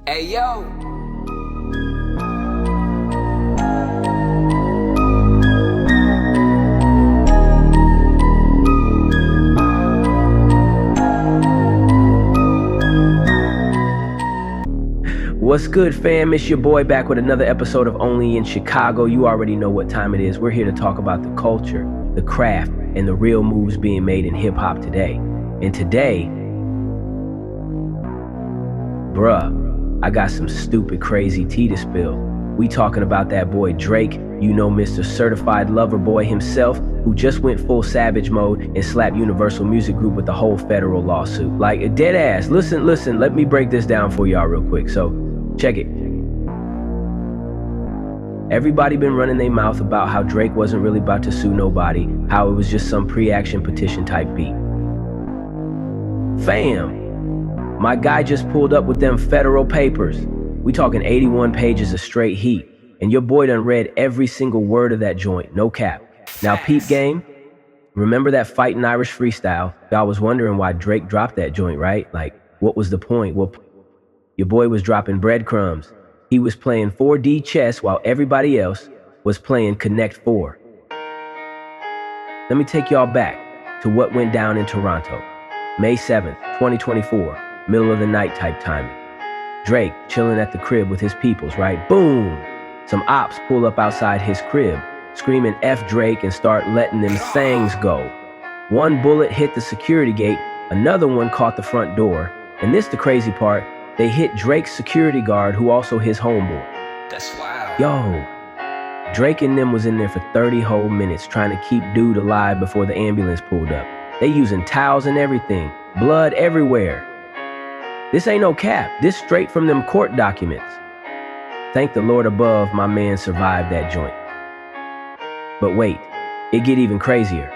Hey yo. What's good, fam? It's your boy back with another episode of Only in Chicago. You already know what time it is. We're here to talk about the culture, the craft, and the real moves being made in hip-hop today. And today, I got some stupid, crazy tea to spill. We talking about that boy Drake, you know, Mr. Certified Lover Boy himself, who just went full savage mode and slapped Universal Music Group with the whole federal lawsuit. Like a dead ass. Listen, let me break this down for y'all real quick. So, check it. Everybody been running their mouth about how Drake wasn't really about to sue nobody, how it was just some pre-action petition type beat. Fam, my guy just pulled up with them federal papers. We talking 81 pages of straight heat, and your boy done read every single word of that joint, no cap. Now peep game, remember that Fightin' Irish freestyle? Y'all was wondering why Drake dropped that joint, right? Like, what was the point? Well, your boy was dropping breadcrumbs. He was playing 4D chess while everybody else was playing Connect 4. Let me take y'all back to what went down in Toronto. May 7th, 2024. Middle of the night type timing. Drake chilling at the crib with his peoples, right? Boom! Some ops pull up outside his crib, screaming F Drake and start letting them things go. One bullet hit the security gate, another one caught the front door, and this the crazy part, they hit Drake's security guard who also his homeboy. That's wild. Yo, Drake and them was in there for 30 whole minutes trying to keep dude alive before the ambulance pulled up. They using towels and everything, blood everywhere. This ain't no cap, this straight from them court documents. Thank the Lord above, my man survived that joint. But wait, it get even crazier.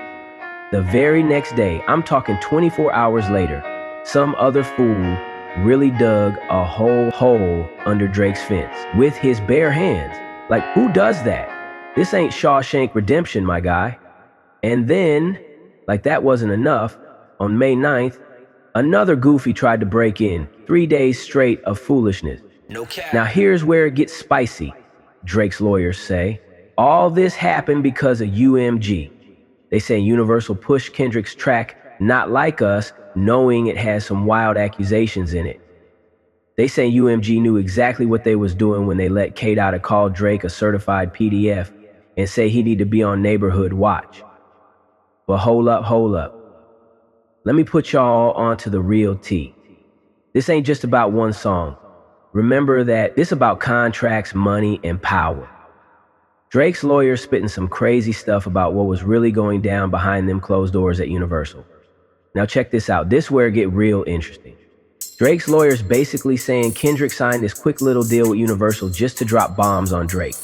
The very next day, I'm talking 24 hours later, some other fool really dug a whole hole under Drake's fence with his bare hands. Like, who does that? This ain't Shawshank Redemption, my guy. And then, like that wasn't enough, on May 9th, another goofy tried to break in. 3 days straight of foolishness. No cap. Now here's where it gets spicy, Drake's lawyers say. All this happened because of UMG. They say Universal pushed Kendrick's track, Not Like Us, knowing it has some wild accusations in it. They say UMG knew exactly what they was doing when they let K-Dot call Drake a certified PDF and say he need to be on neighborhood watch. But hold up. Let me put y'all onto the real tea. This ain't just about one song. Remember that this about contracts, money, and power. Drake's lawyer spitting some crazy stuff about what was really going down behind them closed doors at Universal. Now check this out. This where it get real interesting. Drake's lawyer's basically saying Kendrick signed this quick little deal with Universal just to drop bombs on Drake.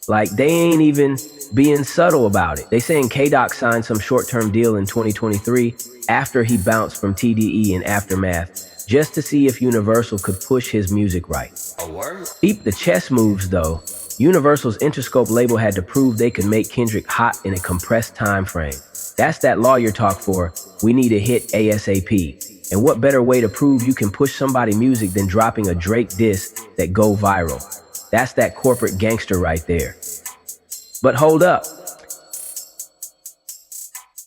Like, they ain't even being subtle about it. They saying K-Dot signed some short-term deal in 2023 after he bounced from TDE and Aftermath just to see if Universal could push his music right. A word? Keep the chess moves though. Universal's Interscope label had to prove they could make Kendrick hot in a compressed time frame. That's that lawyer talk for, we need a hit ASAP. And what better way to prove you can push somebody music than dropping a Drake diss that go viral? That's that corporate gangster right there. But hold up.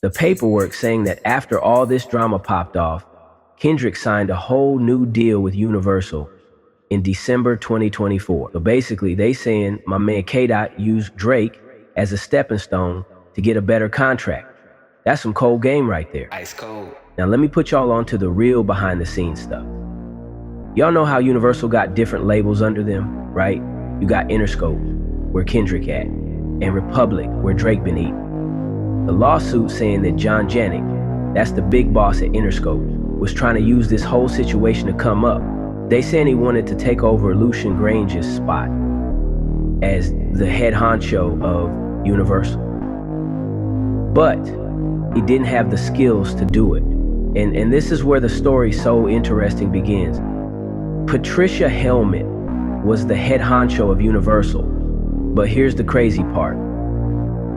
The paperwork saying that after all this drama popped off, Kendrick signed a whole new deal with Universal in December 2024. So basically, they saying my man K-Dot used Drake as a stepping stone to get a better contract. That's some cold game right there. Ice cold. Now let me put y'all onto the real behind the scenes stuff. Y'all know how Universal got different labels under them, right? You got Interscope, where Kendrick at, and Republic, where Drake been eating. The lawsuit saying that John Janik, that's the big boss at Interscope, was trying to use this whole situation to come up. They saying he wanted to take over Lucian Grange's spot as the head honcho of Universal. But he didn't have the skills to do it. And this is where the story so interesting begins. Patricia Helmet was the head honcho of Universal. But here's the crazy part.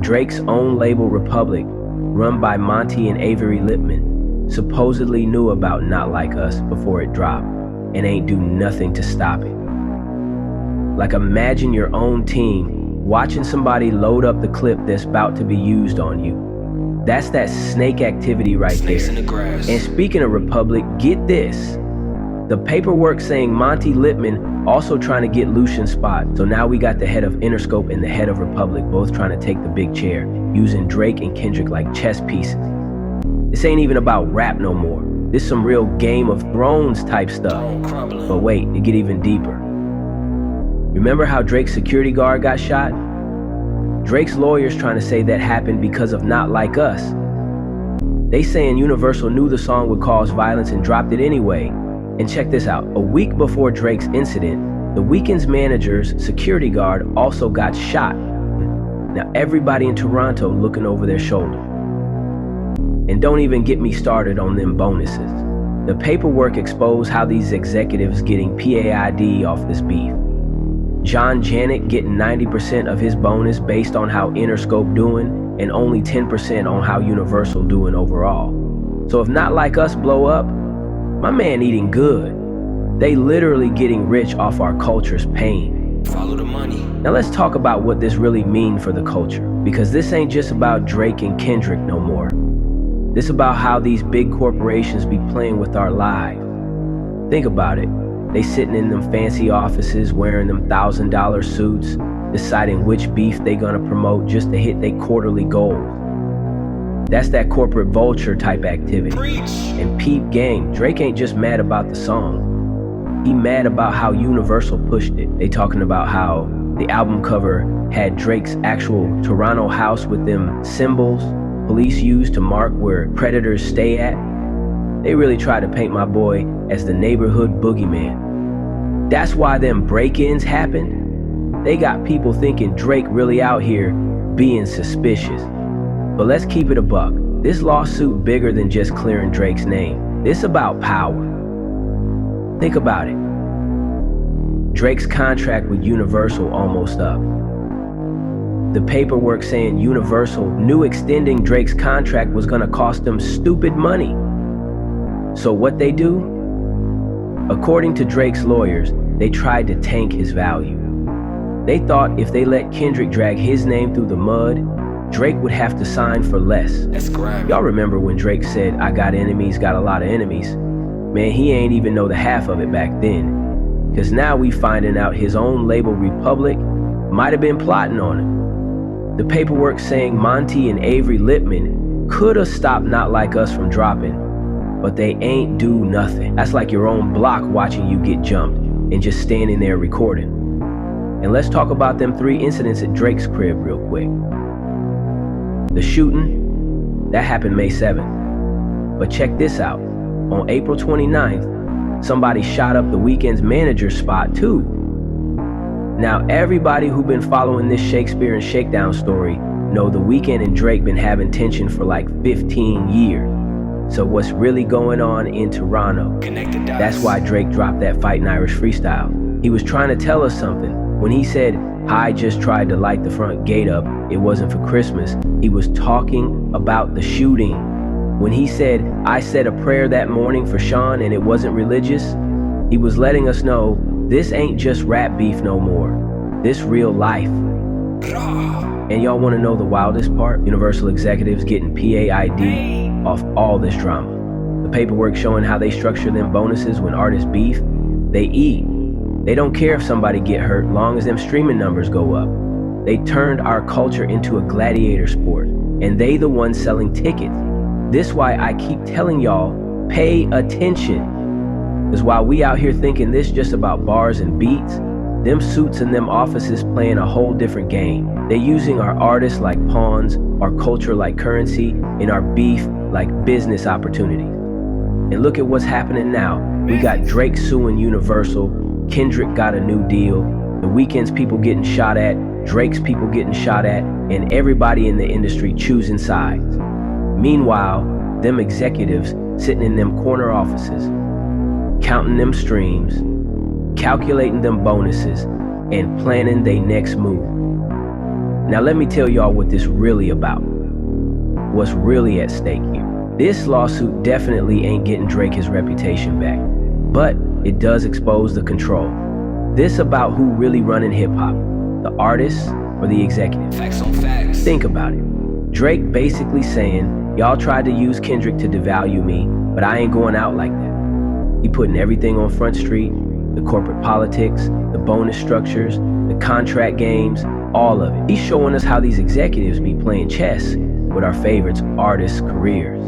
Drake's own label Republic, run by Monty and Avery Lippman, supposedly knew about Not Like Us before it dropped. and ain't do nothing to stop it. Like imagine your own team watching somebody load up the clip that's about to be used on you. That's that snake activity right Snakes there. in the grass. And speaking of Republic, get this. The paperwork saying Monty Lippman also trying to get Lucian's spot. So now we got the head of Interscope and the head of Republic both trying to take the big chair, using Drake and Kendrick like chess pieces. This ain't even about rap no more. This some real Game of Thrones type stuff. But wait, it get even deeper. Remember how Drake's security guard got shot? Drake's lawyers trying to say that happened because of Not Like Us. They saying Universal knew the song would cause violence and dropped it anyway. And check this out, a week before Drake's incident, the Weeknd's manager's security guard also got shot. Now everybody in Toronto looking over their shoulder. And don't even get me started on them bonuses. The paperwork exposed how these executives getting PAID off this beef. John Janet getting 90% of his bonus based on how Interscope doing and only 10% on how Universal doing overall. So if Not Like Us blow up, my man eating good. They literally getting rich off our culture's pain. Follow the money. Now let's talk about what this really mean for the culture, because this ain't just about Drake and Kendrick no more. This about how these big corporations be playing with our lives. Think about it. They sitting in them fancy offices wearing them $1,000 suits, deciding which beef they gonna promote just to hit their quarterly goals. That's that corporate vulture type activity. Preach. And peep game, Drake ain't just mad about the song. He mad about how Universal pushed it. They talking about how the album cover had Drake's actual Toronto house with them symbols police use to mark where predators stay at. They really tried to paint my boy as the neighborhood boogeyman. That's why them break-ins happened. They got people thinking Drake really out here being suspicious. But let's keep it a buck. This lawsuit bigger than just clearing Drake's name. This about power. Think about it. Drake's contract with Universal almost up. The paperwork saying Universal knew extending Drake's contract was gonna cost them stupid money. So what they do? According to Drake's lawyers, they tried to tank his value. They thought if they let Kendrick drag his name through the mud, Drake would have to sign for less. That's grimy. Y'all remember when Drake said, "I got enemies, got a lot of enemies"? Man, he ain't even know the half of it back then. Cause now we finding out his own label Republic might have been plotting on him. The paperwork saying Monty and Avery Lippman could have stopped Not Like Us from dropping, but they ain't do nothing. That's like your own block watching you get jumped and just standing there recording. And let's talk about them 3 incidents at Drake's crib real quick. The shooting, that happened May 7th. But check this out. On April 29th, somebody shot up the Weeknd's manager's spot too. Now everybody who been following this Shakespeare and Shakedown story know the Weeknd and Drake been having tension for like 15 years. So what's really going on in Toronto? Connected dots. That's why Drake dropped that Fightin' Irish freestyle. He was trying to tell us something. When he said, "I just tried to light the front gate up, it wasn't for Christmas," he was talking about the shooting. When he said, "I said a prayer that morning for Sean and it wasn't religious," he was letting us know this ain't just rap beef no more. This real life. And y'all wanna know the wildest part? Universal executives getting PAID off all this drama. The paperwork showing how they structure them bonuses when artists beef, they eat. They don't care if somebody get hurt, long as them streaming numbers go up. They turned our culture into a gladiator sport, and they the ones selling tickets. This why I keep telling y'all, pay attention. Cause while we out here thinking this just about bars and beats, them suits and them offices playing a whole different game. They using our artists like pawns, our culture like currency, and our beef like business opportunities. And look at what's happening now. We got Drake suing Universal, Kendrick got a new deal, the Weeknd's people getting shot at, Drake's people getting shot at, and everybody in the industry choosing sides. Meanwhile, them executives sitting in them corner offices, counting them streams, calculating them bonuses, and planning their next move. Now let me tell y'all what this really about. What's really at stake here. This lawsuit definitely ain't getting Drake his reputation back, but it does expose the control. This about who really running hip-hop, the artists or the executive. Facts on facts. Think about it. Drake basically saying, y'all tried to use Kendrick to devalue me, but I ain't going out like that. He putting everything on Front Street, the corporate politics, the bonus structures, the contract games, all of it. He's showing us how these executives be playing chess with our favorites' artists' careers.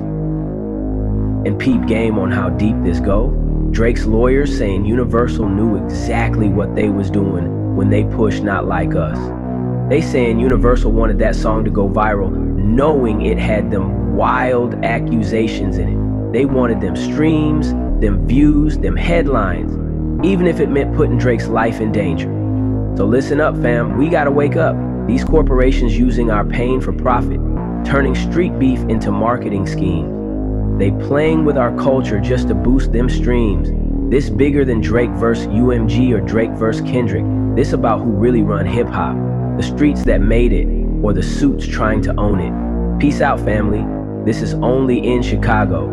And peep game on how deep this go. Drake's lawyers saying Universal knew exactly what they was doing when they pushed Not Like Us. They saying Universal wanted that song to go viral knowing it had them wild accusations in it. They wanted them streams, them views, them headlines, even if it meant putting Drake's life in danger. So listen up, fam, we gotta wake up. These corporations using our pain for profit, turning street beef into marketing schemes. They playing with our culture just to boost them streams. This bigger than Drake versus UMG or Drake versus Kendrick. This about who really run hip hop, the streets that made it, or the suits trying to own it. Peace out, family. This is Only in Chicago.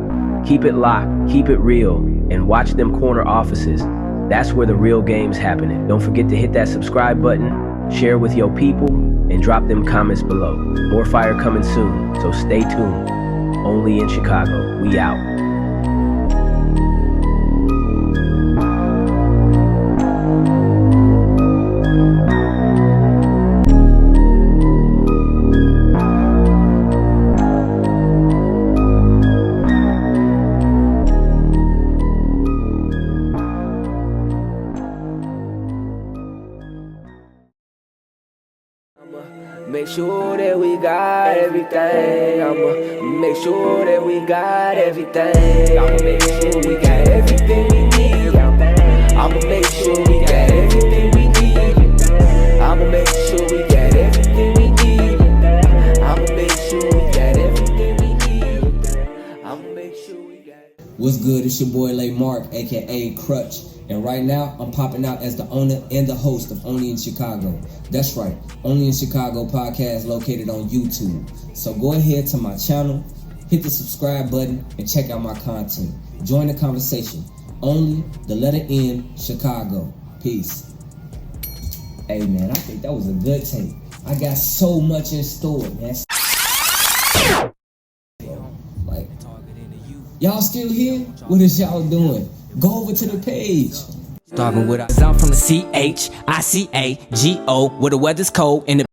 Keep it locked, keep it real, and watch them corner offices. That's where the real game's happening. Don't forget to hit that subscribe button, share with your people, and drop them comments below. More fire coming soon, so stay tuned. Only in Chicago. We out. Make sure that we got everything. I'ma make sure that we got everything. I'ma make sure we got everything we need. I'ma make sure we got everything we need. I'ma make sure we got everything we need. I'ma make sure we got everything we need. I'ma make sure we got. What's good? It's your boy Lamar, aka Crutch. And right now, I'm popping out as the owner and the host of Only in Chicago. That's right, Only in Chicago podcast located on YouTube. So go ahead to my channel, hit the subscribe button, and check out my content. Join the conversation. Only the letter N, Chicago. Peace. Hey man, I think that was a good tape. I got so much in store, man. Like, y'all still here? What is y'all doing? Go over to the page. Starving with I'm from the CHICAGO, where the weather's cold and the